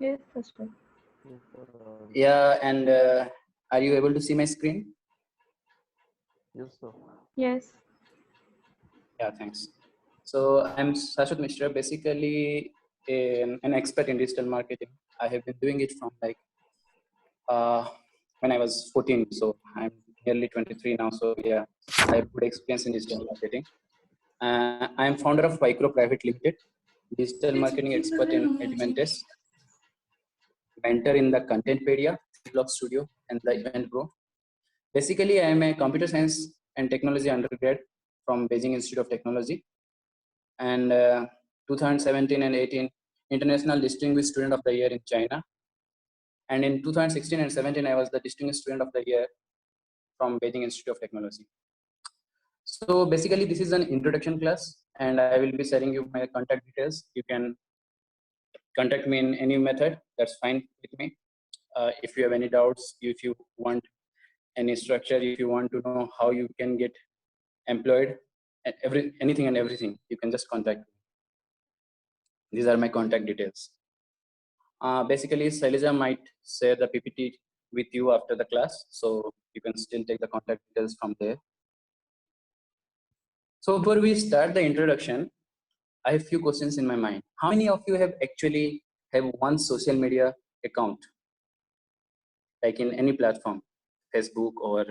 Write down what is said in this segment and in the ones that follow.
Yes, that's right. Yes, sir. Yeah, and are you able to see my screen? Yes, sir. Yes. Yeah, thanks. So I'm Sashwat Mishra, basically an expert in digital marketing. I have been doing it from like when I was 14, so I'm nearly 23 now. So yeah, I have good experience in digital marketing. I am founder of Vicro Private Limited, digital marketing expert in Edumentes, mentor in the Contentpedia, Blog Studio, and the Event Pro. Basically, I am a computer science and technology undergrad from Beijing Institute of Technology, and 2017 and 18 International Distinguished Student of the Year in China. And in 2016 and 17, I was the Distinguished Student of the Year from Beijing Institute of Technology. So basically, this is an introduction class, and I will be sharing you my contact details. You can contact me in any method. That's fine with me. If you have any doubts, if you want any structure, if you want to know how you can get employed, anything and everything, you can just contact me. These are my contact details. Basically, Shailaja might share the PPT with you after the class, so you can still take the contact details from there. So before we start the introduction, I have a few questions in my mind. How many of you have actually have one social media account, like in any platform, Facebook, or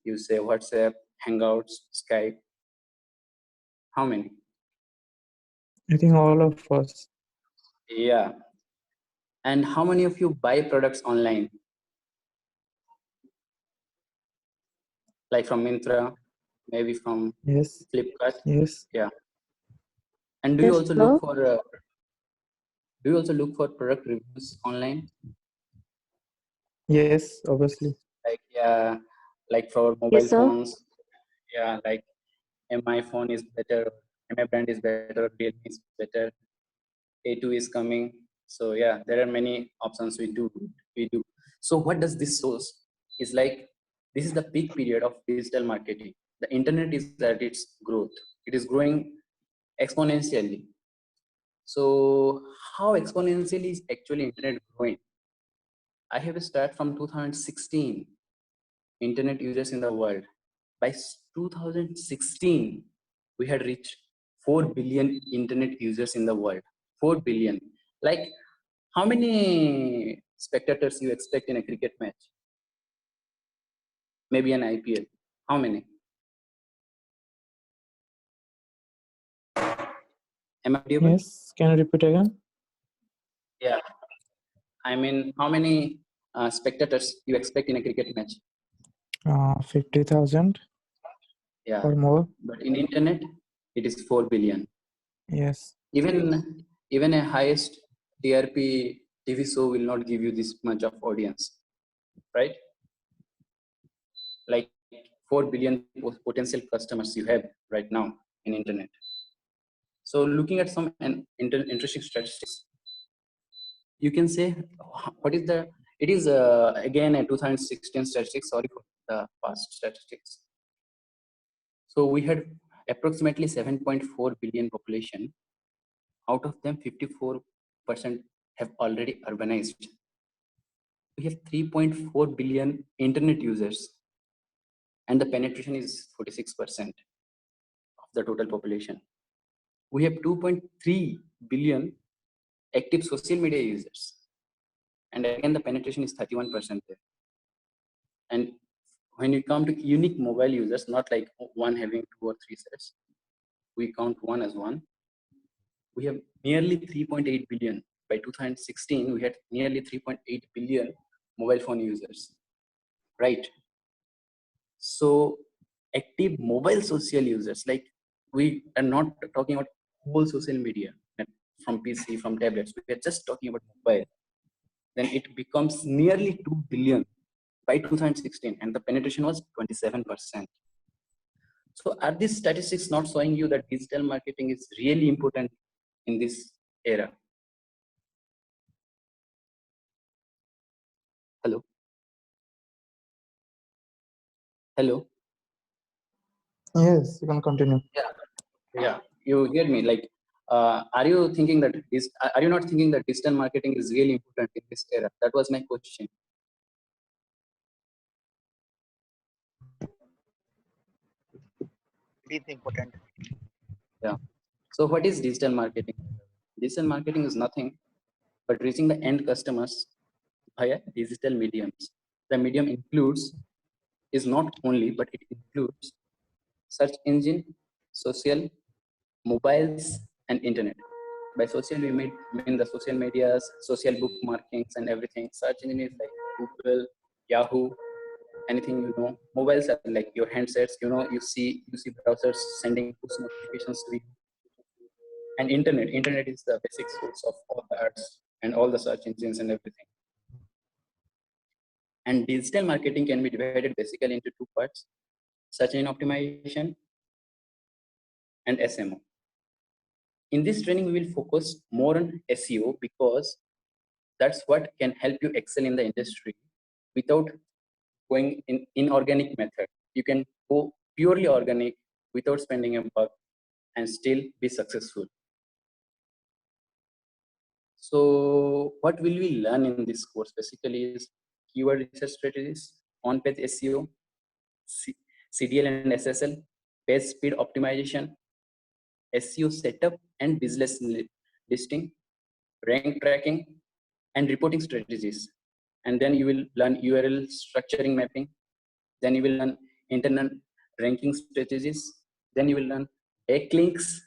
you say WhatsApp, Hangouts, Skype? How many? I think all of us. Yeah. And how many of you buy products online? Like from Myntra, maybe from Yes. Flipkart? Yes. Yeah. And do you Yes, also sir. look for product reviews online? Yes, obviously. Like yeah, like for mobile Yes, sir. phones. Yeah, like MI phone is better, MI brand is better, Realme is better, A2 is coming. So yeah, there are many options we do. So what does this shows? Is like this is the peak period of digital marketing. The internet is at its growth. It is growing exponentially. So how exponentially is actually internet growing? I have a stat from 2016. Internet users in the world. By 2016, we had reached 4 billion internet users in the world. 4 billion. Like, how many spectators you expect in a cricket match? Maybe an IPL. How many? Am I audible? Yes. Can you repeat again? Yeah. I mean, how many spectators you expect in a cricket match? 50,000 Yeah. or more. But in internet, it is 4 billion. Yes. Even a highest TRP TV show will not give you this much of audience, right? Like 4 billion potential customers you have right now in internet. So looking at some interesting statistics, you can say what is the, it is again a 2016 statistics, sorry for the past statistics. So we had approximately 7.4 billion population. Out of them, 54% have already urbanized. We have 3.4 billion internet users, and the penetration is 46% of the total population. We have 2.3 billion active social media users, and again the penetration is 31% there. And when you come to unique mobile users, not like one having 2 or 3 sets, we count one as one. We have nearly 3.8 billion. By 2016, we had nearly 3.8 billion mobile phone users, right? So active mobile social users, like we are not talking about whole social media from PC, from tablets, we are just talking about mobile. Then it becomes nearly 2 billion by 2016, and the penetration was 27%. So are these statistics not showing you that digital marketing is really important in this era? Hello? Hello? Yes, you can continue. Yeah, you hear me? Like Are you thinking that are you not thinking that digital marketing is really important in this era? That was my question. It is important. Yeah. So what is digital marketing? Digital marketing is nothing but reaching the end customers via digital mediums. The medium is not only, but it includes search engine, social, mobiles, and internet. By social, we mean the social medias, social bookmarkings, and everything. Search engine is like Google, Yahoo, anything you know. Mobiles are like your handsets. You know, you see browsers sending push notifications to you. And internet is the basic source of all the ads and all the search engines and everything. And digital marketing can be divided basically into two parts: search engine optimization and SMO. In this training, we will focus more on SEO because that's what can help you excel in the industry without going in inorganic method. You can go purely organic without spending a buck and still be successful. So what will we learn in this course basically is keyword research strategies, on-page SEO, CDL and SSL, page speed optimization, SEO setup and business listing, rank tracking, and reporting strategies. And then you will learn URL structuring mapping. Then you will learn internet ranking strategies. Then you will learn backlinks,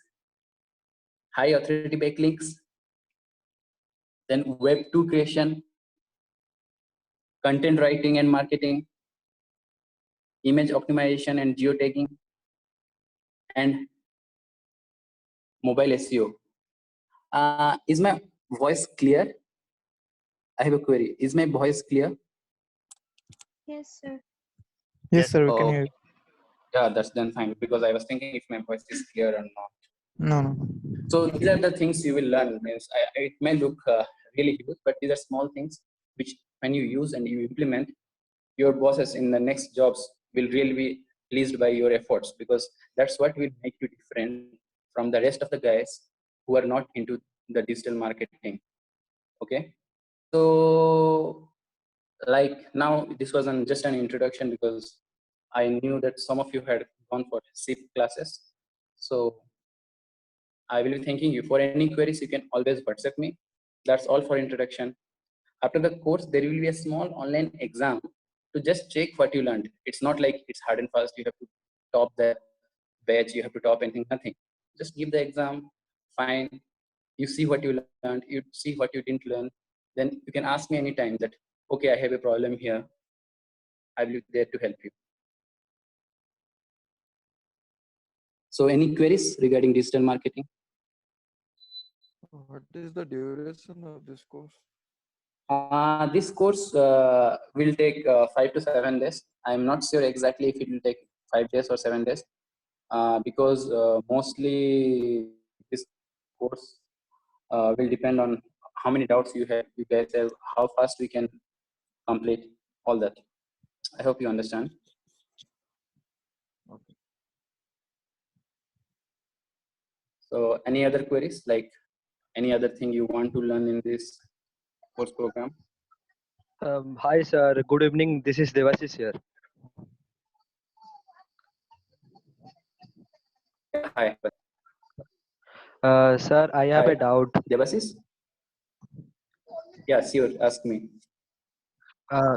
high authority backlinks, then web 2 creation, content writing and marketing, image optimization and geotagging, and mobile SEO. Is my voice clear? I have a query. Is my voice clear? Yes, sir. Yes, sir, we Oh, can hear you. yeah, that's then fine, because I was thinking if my voice is clear or not. No, no. So these are the things you will learn. Means it may look really huge, but these are small things which when you use and you implement, your bosses in the next jobs will really be pleased by your efforts, because that's what will make you different from the rest of the guys who are not into the digital marketing. Okay. So like now this was just an introduction because I knew that some of you had gone for SIP classes. So I will be thanking you. For any queries, you can always WhatsApp me. That's all for introduction. After the course, there will be a small online exam to just check what you learned. It's not like it's hard and fast. You have to top the batch. You have to top anything, nothing. Just give the exam, fine. You see what you learned. You see what you didn't learn. Then you can ask me anytime that, okay, I have a problem here. I will be there to help you. So any queries regarding digital marketing? What is the duration of this course? This course will take 5 to 7 days. I'm not sure exactly if it will take 5 days or 7 days, because mostly this course will depend on how many doubts you guys have, how fast we can complete all that. I hope you understand. Okay. So any other queries, like any other thing you want to learn in this course program? Hi, sir. Good evening. This is Devashish here. Hi, Sir, I have hi. a doubt. Devashish? Yeah, sure, ask me.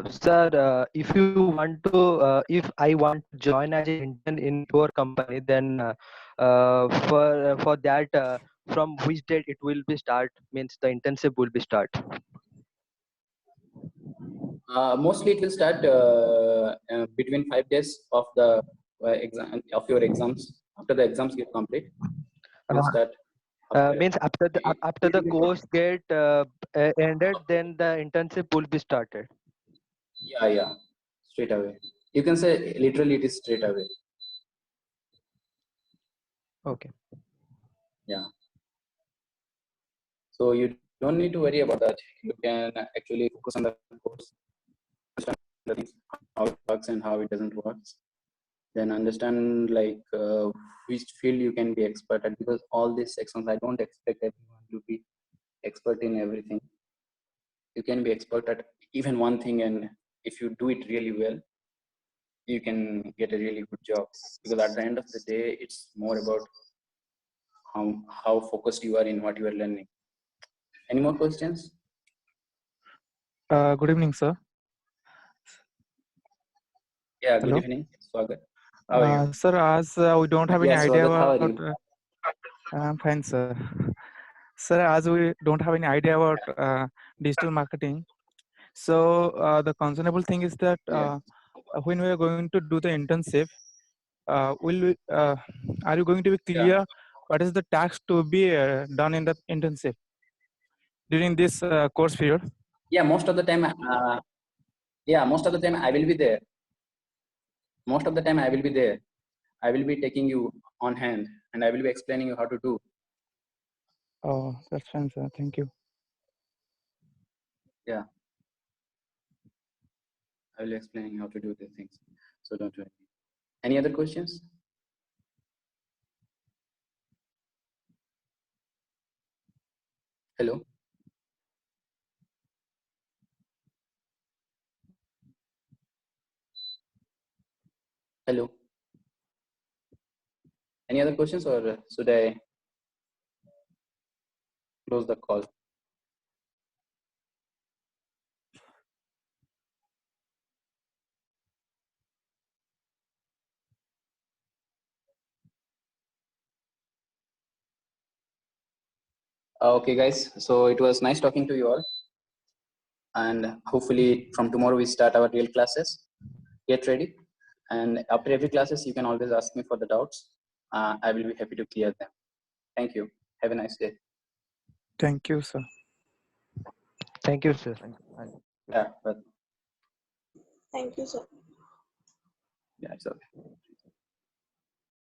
Sir, if you want to, if I want to join as an intern in your company, then for that, from which date it will be start? Means the internship will be start. Mostly it will start between 5 days of the exam of your exams. After the exams get complete, it will Uh, start. After Means after the course get ended, then the internship will be started. yeah, straight away. You can say literally it is straight away. Okay. Yeah. So you don't need to worry about that. You can actually focus on the course, understand the things, how it works and how it doesn't work. then understand like which field you can be expert at, because all these sections I don't expect everyone to be expert in everything. You can be expert at even one thing, and if you do it really well, you can get a really good job, because at the end of the day it's more about how focused you are in what you are learning. Any more questions? Good evening, sir. Yeah, good Hello. evening, Swagat. How are you? Sir, as we don't have any Yeah, idea Swagat, how are about. you? I'm fine, sir. Sir, as we don't have any idea about digital marketing, so the concernable thing is that Yeah. when we are going to do the internship, will we, are you going to be Yeah. clear what is the task to be done in the internship during this course period? Yeah, most of the time I will be there. Most of the time I will be there. I will be taking you on hand and I will be explaining you how to do. Oh, that's fine, sir. Thank you. Yeah, I will be explaining how to do the things. So don't worry. Any other questions? Hello? Hello? Any other questions, or should I close the call? Okay, guys. So it was nice talking to you all. And hopefully from tomorrow we start our real classes. Get ready. And after every classes, you can always ask me for the doubts. I will be happy to clear them. Thank you. Have a nice day. Thank you, sir. Thank you, sir. Yeah, but Thank you, sir. yeah, it's okay.